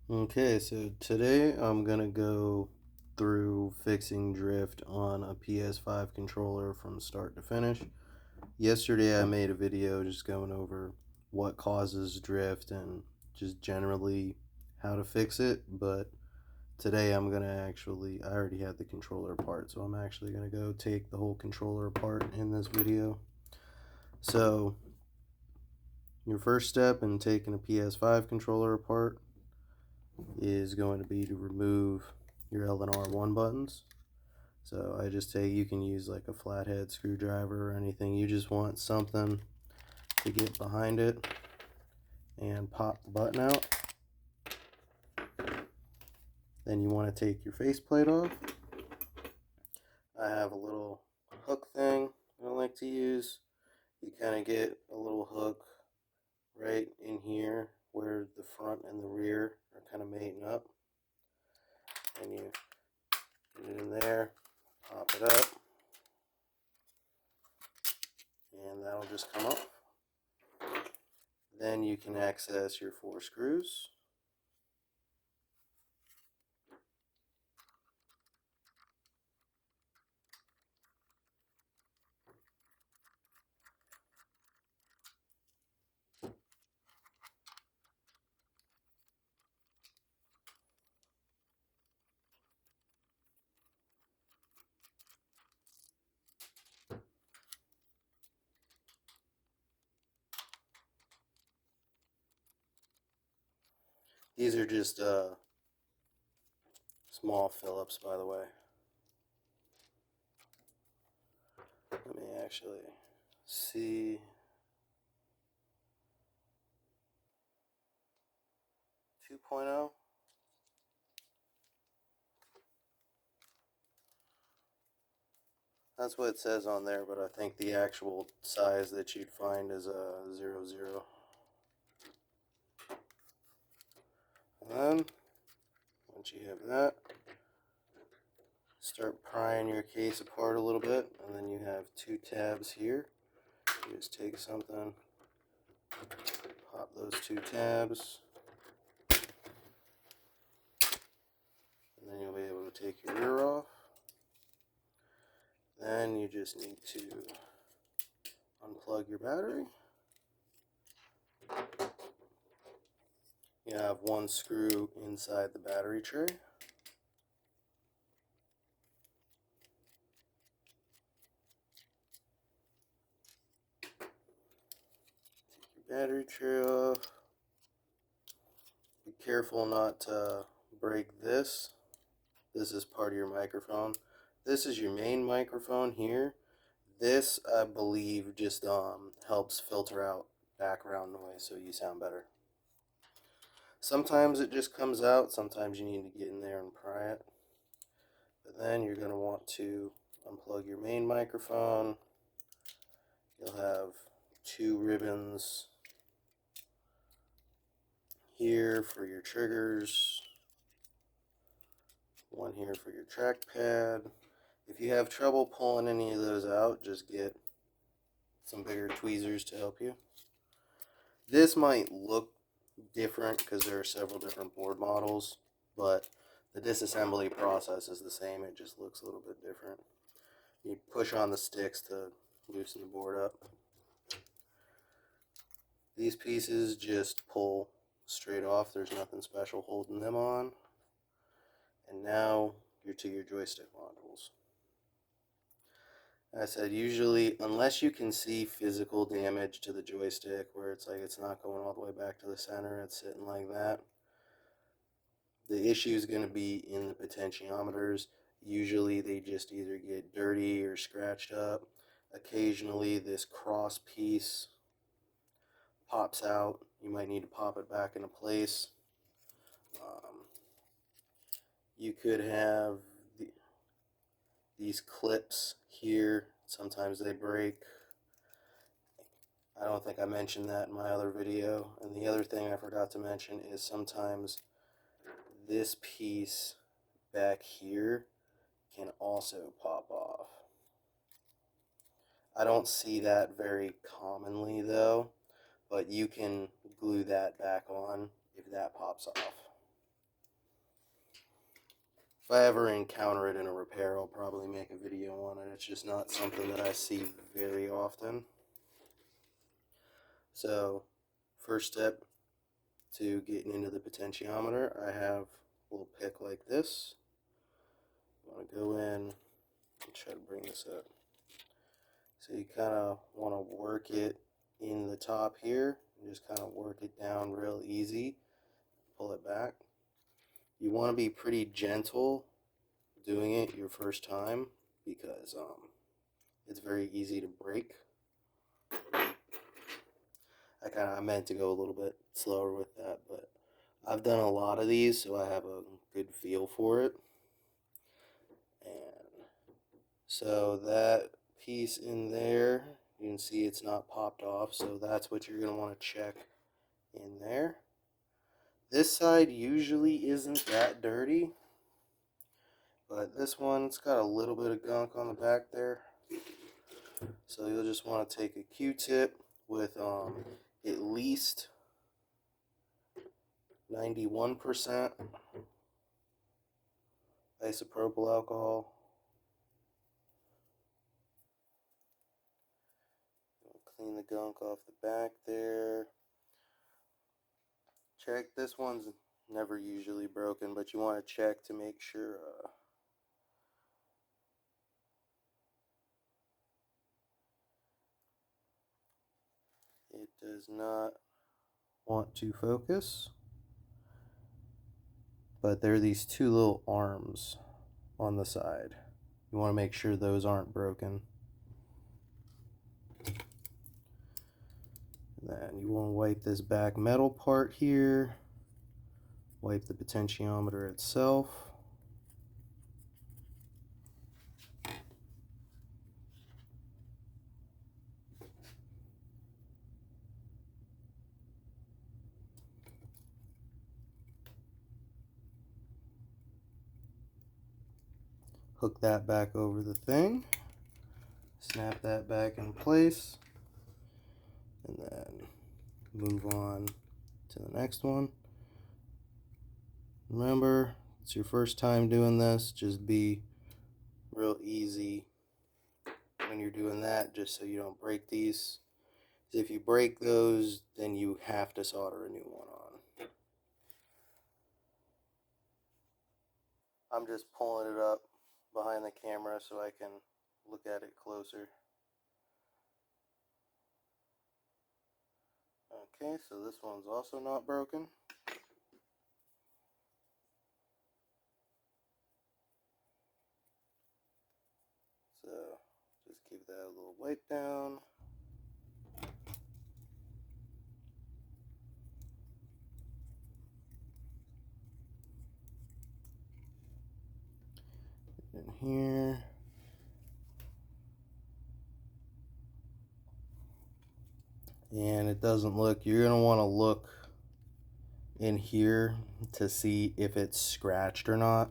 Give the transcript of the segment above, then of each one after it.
Okay, so today I'm gonna go through fixing drift on a PS5 controller from start to finish. Yesterday I made a video just going over what causes drift and just generally how to fix it, but today I already had the controller apart, so I'm actually gonna go take the whole controller apart in this video. So, your first step in taking a PS5 controller apart is going to be to remove your L and R1 buttons. So you can use like a flathead screwdriver or anything. You just want something to get behind it and pop the button out. Then you want to take your faceplate off. I have a little hook thing I like to use. You kind of get a little hook right in here where the front and the rear are kind of mating up. And you get it in there, pop it up, and that'll just come up. Then you can access your 4 screws. These are just small Phillips, by the way. Let me actually see. 2.0. That's what it says on there, but I think the actual size that you'd find is a 00. And then, once you have that, start prying your case apart a little bit, and then you have 2 tabs here. You just take something, pop those 2 tabs, and then you'll be able to take your rear off. Then you just need to unplug your battery. You have 1 screw inside the battery tray. Take your battery tray off. Be careful not to break this. This is part of your microphone. This is your main microphone here. This, I believe, just helps filter out background noise so you sound better. Sometimes it just comes out, sometimes you need to get in there and pry it. But then you're going to want to unplug your main microphone. You'll have 2 ribbons here for your triggers, 1 here for your trackpad. If you have trouble pulling any of those out, just get some bigger tweezers to help you. This might look different because there are several different board models, but the disassembly process is the same. It just looks a little bit different. You push on the sticks to loosen the board up. These pieces just pull straight off. There's nothing special holding them on. And now you're to your joystick modules. I said usually, unless you can see physical damage to the joystick where it's like it's not going all the way back to the center, it's sitting like that, the issue is going to be in the potentiometers. Usually they just either get dirty or scratched up. Occasionally this cross piece pops out. You might need to pop it back into place. You could have these clips here. Sometimes they break. I don't think I mentioned that in my other video. And the other thing I forgot to mention is sometimes this piece back here can also pop off. I don't see that very commonly though, but you can glue that back on if that pops off. If I ever encounter it in a repair, I'll probably make a video on it. It's just not something that I see very often. So, first step to getting into the potentiometer, I have a little pick like this. I want to go in and try to bring this up. So you kind of want to work it in the top here, and just kind of work it down real easy, pull it back. You want to be pretty gentle doing it your first time because it's very easy to break. I meant to go a little bit slower with that, but I've done a lot of these, so I have a good feel for it. And so that piece in there, you can see it's not popped off, so that's what you're going to want to check in there. This side usually isn't that dirty, but this one's got a little bit of gunk on the back there. So you'll just want to take a Q-tip with at least 91% isopropyl alcohol. Clean the gunk off the back there. Check, this one's never usually broken, but you want to check to make sure it does not want to focus. But there are these two little arms on the side. You want to make sure those aren't broken. And then you want to wipe this back metal part here. Wipe the potentiometer itself. Hook that back over the thing. Snap that back in place. And then move on to the next one. Remember, it's your first time doing this. Just be real easy when you're doing that, just so you don't break these. If you break those, then you have to solder a new one on. I'm just pulling it up behind the camera so I can look at it closer. Okay, so this one's also not broken. So just give that a little wipe down. In here. And it doesn't look, you're going to want to look in here to see if it's scratched or not.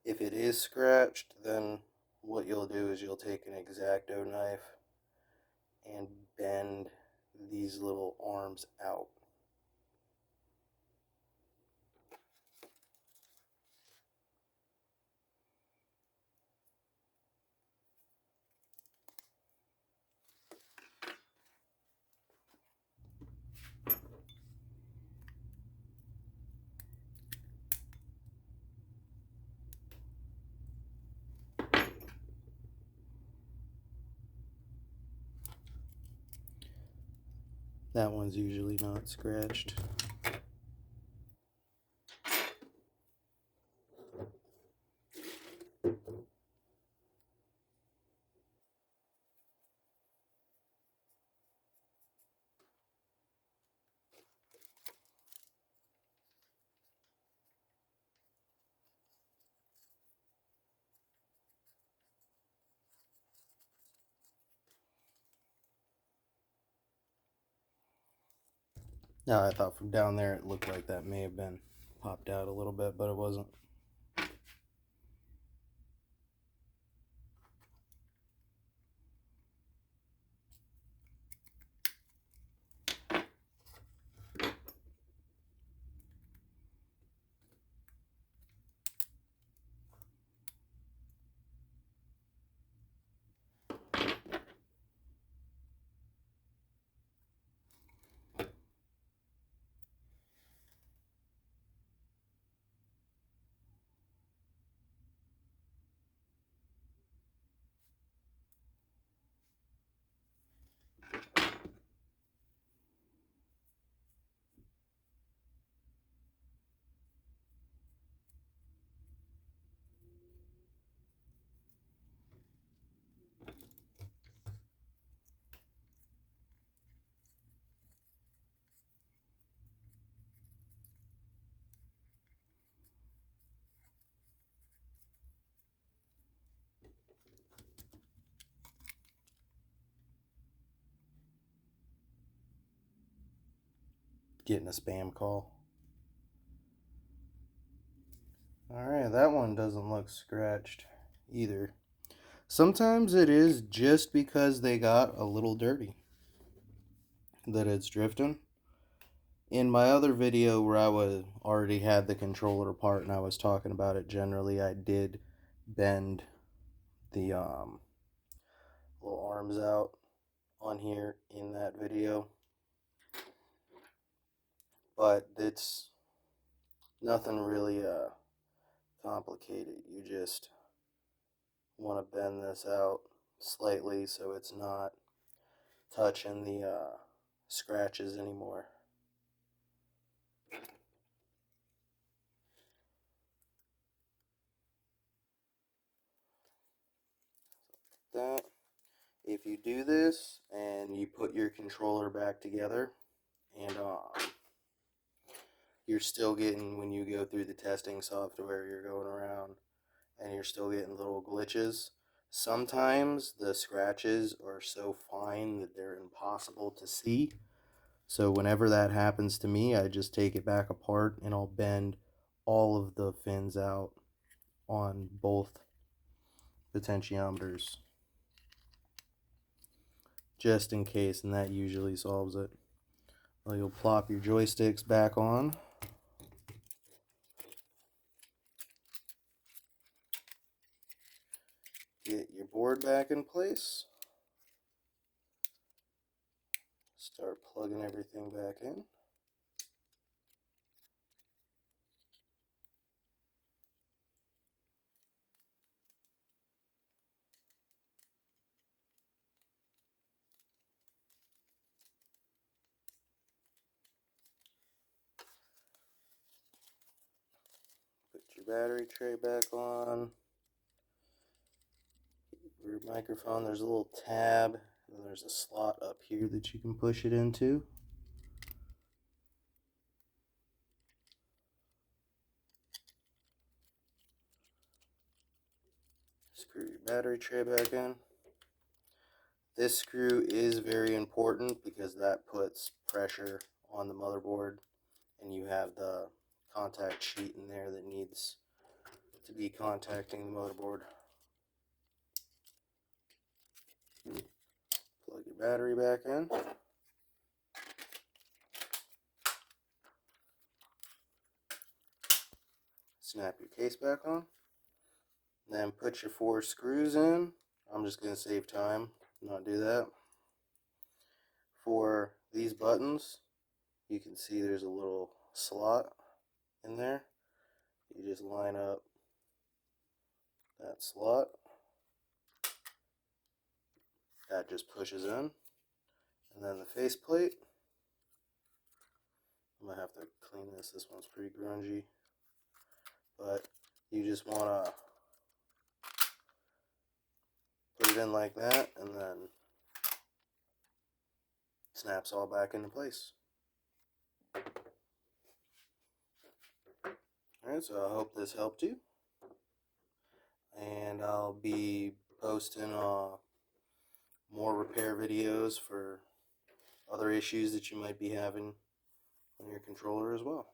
If it is scratched, then what you'll do is you'll take an X-Acto knife and bend these little arms out. That one's usually not scratched. Now, I thought from down there it looked like that may have been popped out a little bit, but it wasn't. getting a spam call. Alright, that one doesn't look scratched either. Sometimes it is just because they got a little dirty that it's drifting. In my other video where I already had the controller apart and I was talking about it generally, I did bend the little arms out on here in that video. But it's nothing really complicated. You just want to bend this out slightly so it's not touching the scratches anymore. That if you do this and you put your controller back together and you're still getting, when you go through the testing software, you're going around and you're still getting little glitches. Sometimes the scratches are so fine that they're impossible to see. So whenever that happens to me, I just take it back apart and I'll bend all of the fins out on both potentiometers, just in case, and that usually solves it. Well, you'll plop your joysticks back on. Get your board back in place. Start plugging everything back in. Put your battery tray back on. Your microphone, there's a little tab, and there's a slot up here that you can push it into. Screw your battery tray back in. This screw is very important because that puts pressure on the motherboard, and you have the contact sheet in there that needs to be contacting the motherboard. Plug your battery back in. Snap your case back on. Then put your 4 screws in. I'm just going to save time, not do that. For these buttons, you can see there's a little slot in there. You just line up that slot. That just pushes in. And then the faceplate, I'm going to have to clean this. This one's pretty grungy. But you just want to put it in like that, and then snaps all back into place. Alright, so I hope this helped you. And I'll be posting more repair videos for other issues that you might be having on your controller as well.